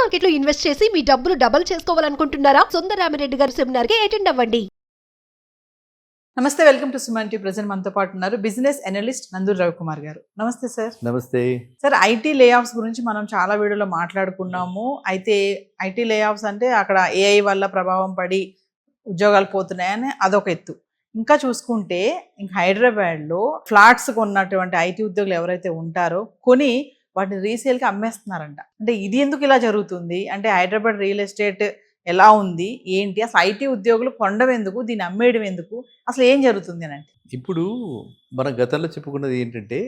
Market లో invest చేసి మీ డబ్బులు డబుల్ చేసుకోవాలనుకుంటున్నారా? సుందరరామిరెడ్డి గారి సెమినార్ కి అటెండ్ అవ్వండి. నమస్తే, welcome to Suman TV. Present మనతో పాటు ఉన్నారు బిజినెస్ అనలిస్ట్ నందూరి రవికుమార్ గారు. నమస్తే సార్. నమస్తే సార్, ఐటీ లే ఆఫ్స్ గురించి మనం చాలా వీడియోలో మాట్లాడుకున్నాము. అయితే ఐటీ లే ఆఫ్స్ అంటే అక్కడ ఏఐ వల్ల ప్రభావం పడి ఉద్యోగాలు పోతున్నాయని అదొక ఎత్తు. ఇంకా చూసుకుంటే ఇంక హైదరాబాద్లో ఫ్లాట్స్ కొన్నటువంటి ఐటీ ఉద్యోగులు ఎవరైతే ఉంటారో కొని వాటిని రీసేల్కి అమ్మేస్తున్నారంట. అంటే ఇది ఎందుకు ఇలా జరుగుతుంది? అంటే హైదరాబాద్ రియల్ ఎస్టేట్ ఎలా ఉంది, ఏంటి, అసలు ఐటీ ఉద్యోగులు కొనడం ఎందుకు, దీన్ని అమ్మేయడం ఎందుకు, అసలు ఏం జరుగుతుంది అని అంటే ఇప్పుడు మనం గతంలో చెప్పుకున్నది ఏంటంటే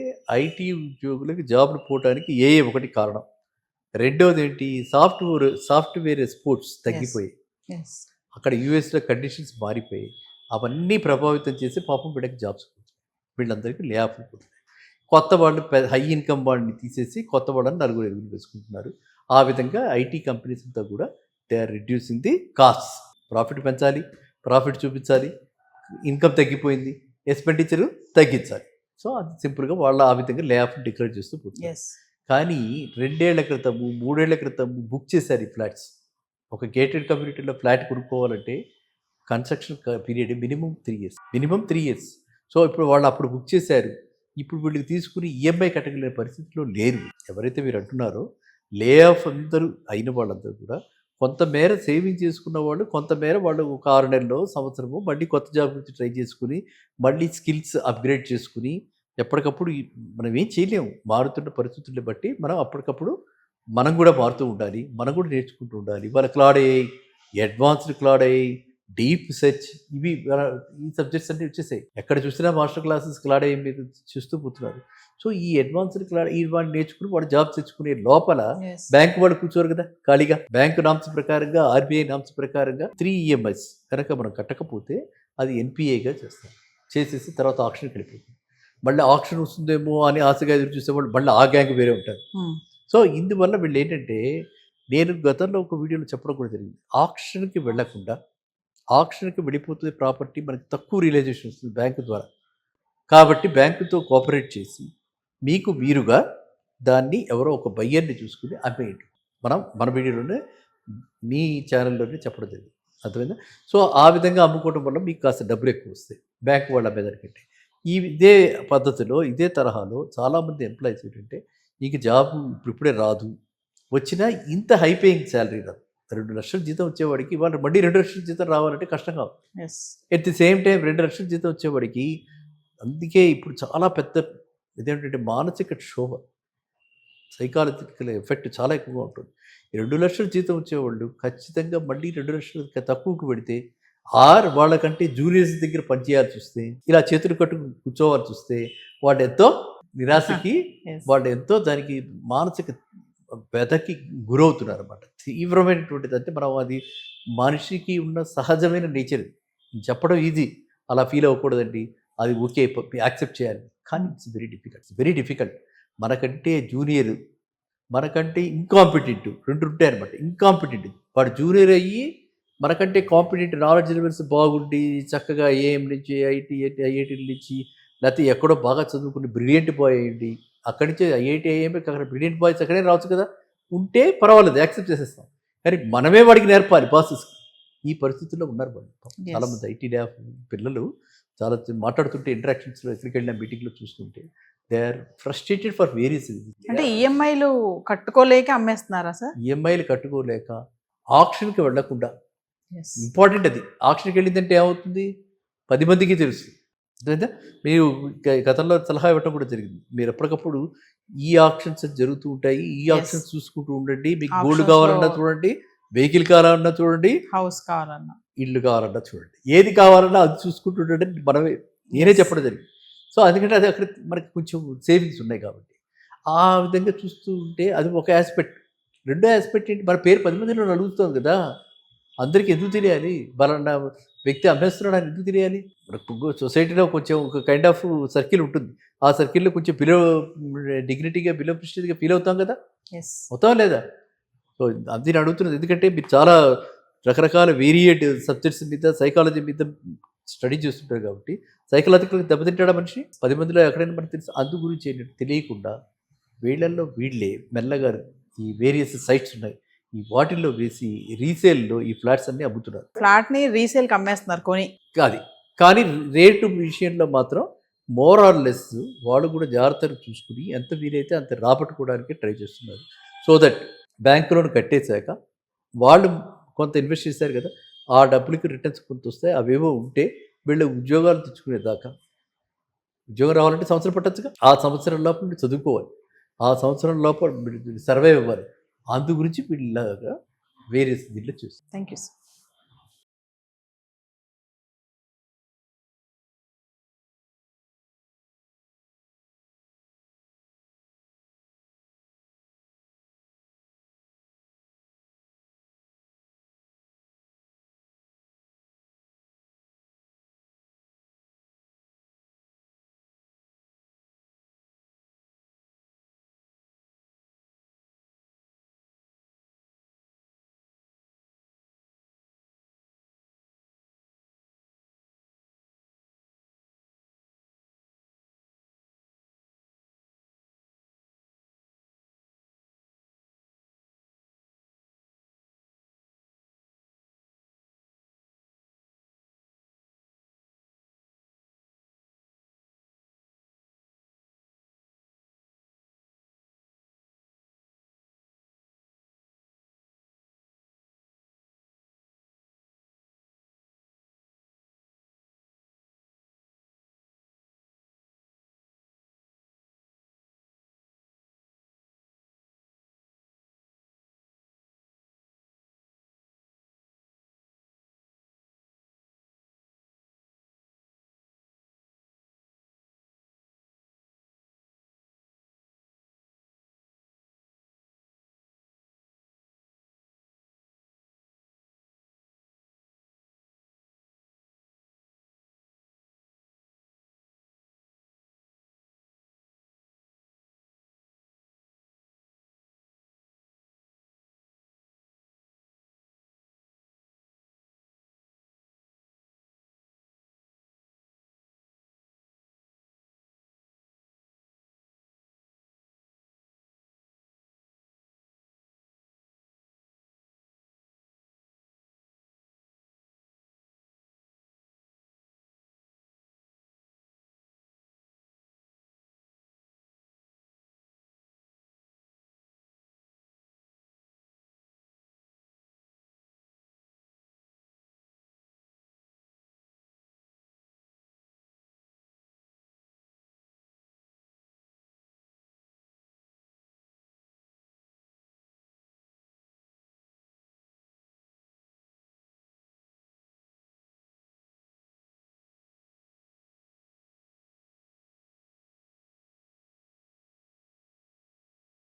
ఐటీ ఉద్యోగులకి జాబ్లు పోవడానికి ఏఏ ఒకటి కారణం. రెండవది ఏంటి, సాఫ్ట్వేర్ ఎక్స్పోర్ట్స్ తగ్గిపోయాయి. అక్కడ యూఎస్లో కండిషన్స్ మారిపోయాయి. అవన్నీ ప్రభావితం చేసి పాపం వీళ్ళకి జాబ్స్ పోతున్నాయి. వీళ్ళందరికీ లే ఆఫ్లు పోతున్నాయి. కొత్త వాళ్ళు హై ఇన్కమ్ వాళ్ళని తీసేసి కొత్త వాళ్ళని నలుగురు ఎదురు వేసుకుంటున్నారు. ఆ విధంగా ఐటీ కంపెనీస్ అంతా కూడా they are reducing the cost. Profit పెంచాలి, ప్రాఫిట్ చూపించాలి, ఇన్కమ్ తగ్గిపోయింది, ఎక్స్పెండిచర్ తగ్గించాలి. సో అది సింపుల్గా వాళ్ళు ఆ విధంగా లే ఆఫ్ డిక్లేర్ చేస్తూ పోతుంది. కానీ 2 ఏళ్ల క్రితము 3 ఏళ్ల క్రితము బుక్ చేశారు ఈ ఫ్లాట్స్. ఒక గేటెడ్ కమ్యూనిటీలో ఫ్లాట్ కొనుక్కోవాలంటే construction period minimum 3 years. So ఇప్పుడు వాళ్ళు అప్పుడు బుక్ చేశారు. ఇప్పుడు వీళ్ళకి తీసుకుని ఈఎంఐ కట్టగలిగే పరిస్థితిలో లేరు. ఎవరైతే మీరు అంటున్నారో లే ఆఫ్ అందరూ అయిన వాళ్ళందరూ కూడా కొంతమేర సేవింగ్ చేసుకున్న వాళ్ళు, కొంతమేర వాళ్ళు ఒక 6 నెలలో సంవత్సరము మళ్ళీ కొత్త జాబ్ నుంచి ట్రై చేసుకుని మళ్ళీ స్కిల్స్ అప్గ్రేడ్ చేసుకుని ఎప్పటికప్పుడు మనం ఏం చేయలేము. మారుతున్న పరిస్థితుల్ని బట్టి మనం అప్పటికప్పుడు మనం కూడా మారుతూ ఉండాలి, మనం కూడా నేర్చుకుంటూ ఉండాలి. వాళ్ళ క్లాడ్ అయ్యాయి, అడ్వాన్స్డ్ క్లాడ్ అయ్యాయి, డీప్ సెర్చ్, ఇవి ఈ సబ్జెక్ట్స్ అన్నీ వచ్చేసాయి. ఎక్కడ చూసినా మాస్టర్ క్లాసెస్ క్లాడ్ అయ్యి మీరు చూస్తూ పోతున్నారు. సో ఈ అడ్వాన్స్డ్ క్లాడ్ ఈ వాళ్ళు నేర్చుకుని వాడు జాబ్ తెచ్చుకునే లోపల బ్యాంకు వాళ్ళు కూర్చోరు కదా ఖాళీగా. బ్యాంకు నామ్స్ ప్రకారంగా, ఆర్బీఐ నామ్స్ ప్రకారంగా 3 EMIs కనుక మనం కట్టకపోతే అది ఎన్పిఏగా చేసేసి తర్వాత ఆక్షన్కి వెళ్ళిపోతుంది. మళ్ళీ ఆక్షన్ వస్తుందేమో అని ఆశగా ఎదురు చూసేవాళ్ళు మళ్ళీ ఆ గ్యాంగ్ వేరే ఉంటారు. సో ఇందువల్ల వీళ్ళు ఏంటంటే, నేను గతంలో ఒక వీడియోలో చెప్పడం కూడా జరిగింది, ఆక్షన్కి వెళ్లకుండా ఆక్షన్కి వెళ్ళిపోతుంది ప్రాపర్టీ, మనకి తక్కువ రియలైజేషన్ వస్తుంది బ్యాంకు ద్వారా. కాబట్టి బ్యాంకుతో కోఆపరేట్ చేసి మీకు మీరుగా దాన్ని ఎవరో ఒక బయ్యర్ని చూసుకుని అమ్మేయండి. మన వీడియోలోనే మీ ఛానల్లోనే చెప్పడం జరిగింది, అర్థమైందా? సో ఆ విధంగా అమ్ముకోవడం వల్ల మీకు కాస్త డబ్బులు ఎక్కువ వస్తాయి బ్యాంకు వాళ్ళ అమ్మేదానికంటే. ఇదే పద్ధతిలో ఇదే తరహాలో చాలామంది ఎంప్లాయీస్ ఏంటంటే, నీకు జాబ్ ఇప్పుడే రాదు, వచ్చినా ఇంత హై పేయింగ్ శాలరీ రాదు. 2 లక్షల జీతం వచ్చేవాడికి వాళ్ళు మళ్ళీ 2 లక్షల జీతం రావాలంటే కష్టం కాదు. ఎట్ ది సేమ్ టైం 2 లక్షల జీతం వచ్చేవాడికి, అందుకే ఇప్పుడు చాలా పెద్ద ఇదేంటంటే మానసిక క్షోభ, సైకాలజికల్ ఎఫెక్ట్ చాలా ఎక్కువగా ఉంటుంది. 2 లక్షల జీతం వచ్చేవాళ్ళు ఖచ్చితంగా మళ్ళీ 2 లక్షలు తక్కువకు పెడితే వాళ్ళకంటే జూనియర్స్ దగ్గర పనిచేయాల్సి వస్తే, ఇలా చేతులు కట్టుకు కూర్చోవాల్సి వస్తే వాళ్ళు ఎంతో నిరాశకి, వాళ్ళు ఎంతో దానికి మానసిక వ్యధకి గురవుతున్నారు అన్నమాట. తీవ్రమైనటువంటిది. అంటే మనం అది మనిషికి ఉన్న సహజమైన నేచర్. చెప్పడం ఈజీ, అలా ఫీల్ అవ్వకూడదండి, అది ఓకే యాక్సెప్ట్ చేయాలి. కానీ ఇట్స్ వెరీ డిఫికల్ట్. మనకంటే జూనియర్, మనకంటే ఇంకాంపిటెంట్, 2 ఉంటాయన్నమాట. ఇంకాంపిటెంట్ వాడు జూనియర్ అయ్యి మనకంటే కాంపిటెంట్, నాలెడ్జ్ లెవెల్స్ బాగుండి చక్కగా ఏఎం నుంచి ఐఐటి నుంచి, లేకపోతే ఎక్కడో బాగా చదువుకుని బ్రిలియంట్ బాయ్ అయ్యండి, అక్కడి నుంచి ఐఐటి ఐఎంఏ అక్కడ బ్రిలియంట్ బాయ్స్ అక్కడే రావచ్చు కదా, ఉంటే పర్వాలేదు, యాక్సెప్ట్ చేసేస్తాం. కానీ మనమే వాడికి నేర్పాలి ప్రాసెస్కి. ఈ పరిస్థితుల్లో ఉన్నారు వాళ్ళు. చాలామంది ఐటీ ల్యాబ్ పిల్లలు చాలా మాట్లాడుతుంటే, ఇంటరాక్షన్స్లో ఎక్కడికి వెళ్ళిన మీటింగ్లో చూస్తుంటే they are frustrated for various reasons. అంటే ఈఎంఐలు కట్టుకోలేక అమ్మేస్తున్నారా సార్? ఈఎంఐలు కట్టుకోలేక, ఆక్షన్కి వెళ్లకుండా. ఇంపార్టెంట్ అది. ఆక్షన్కి వెళ్ళిందంటే ఏమవుతుంది, 10 మందికి తెలుసు. అర్థమైందా? మీరు గతంలో సలహా ఇవ్వటం కూడా జరిగింది, మీరు ఎప్పటికప్పుడు ఈ ఆక్షన్స్ జరుగుతూ ఉంటాయి, ఈ ఆక్షన్స్ చూసుకుంటూ ఉండండి. మీకు గోల్డ్ కావాలన్నా చూడండి, వెహికల్ కావాలన్నా చూడండి, హౌస్ కావాలన్నా, ఇల్లు కావాలన్నా చూడండి, ఏది కావాలన్నా అది చూసుకుంటూ ఉండండి. నేనే చెప్పడం జరిగింది. సో అందుకంటే అది అక్కడ మనకి కొంచెం సేవింగ్స్ ఉన్నాయి కాబట్టి ఆ విధంగా చూస్తూ ఉంటే అది ఒక ఆస్పెక్ట్. రెండో ఆస్పెక్ట్ ఏంటి, మన పేరు 10 మందిలో నలుగుతుంది కదా, అందరికీ ఎందుకు తెలియాలి? బలన్న వ్యక్తి అమ్మేస్తున్నాడు అని ఎందుకు తెలియాలి? సొసైటీలో కొంచెం ఒక కైండ్ ఆఫ్ సర్కిల్ ఉంటుంది. ఆ సర్కిల్లో కొంచెం బిలో డిగ్నిటీగా, బిలో ప్రెస్టీజ్గా ఫీల్ అవుతాం కదా, అవుతాం లేదా? సో అది అడుగుతున్నది. ఎందుకంటే మీరు చాలా రకరకాల వేరియడ్ సబ్జెక్ట్స్ మీద, సైకాలజీ మీద స్టడీ చేస్తుంటారు కాబట్టి సైకలాజికల్గా దెబ్బతింటాడా మనిషి? 10 మందిలో ఎక్కడైనా మనకు తెలుసు. అందు గురించి ఏంటంటే తెలియకుండా వీళ్ళల్లో వీళ్ళే మెల్లగా ఈ వేరియస్ సైట్స్ ఉన్నాయి, ఈ వాటిల్లో వేసి రీసేల్లో ఈ ఫ్లాట్స్ అన్నీ అమ్ముతున్నారు. ఫ్లాట్ని రీసేల్కి అమ్మేస్తున్నారు కొని. అది కానీ రేటు విషయంలో మాత్రం మోర్ ఆర్ లెస్ వాళ్ళు కూడా జాగ్రత్తగా చూసుకుని ఎంత వీలైతే అంత రాబట్టుకోవడానికి ట్రై చేస్తున్నారు. సో దట్ బ్యాంక్ లోన్ కట్టేశాక వాళ్ళు కొంత ఇన్వెస్ట్ చేశారు కదా, ఆ డబ్బులకి రిటర్న్స్ కొంత వస్తాయి. అవేవో ఉంటే వీళ్ళు ఉద్యోగాలు తెచ్చుకునేదాకా, ఉద్యోగం రావాలంటే సంవత్సరం పట్టచ్చుగా, ఆ సంవత్సరం లోపల మీరు చదువుకోవాలి, ఆ సంవత్సరం లోపల సర్వైవ్ అవ్వాలి. అందు గురించి వీళ్ళలాగా వేరే దీంట్లో చూస్తారు. Thank you sir.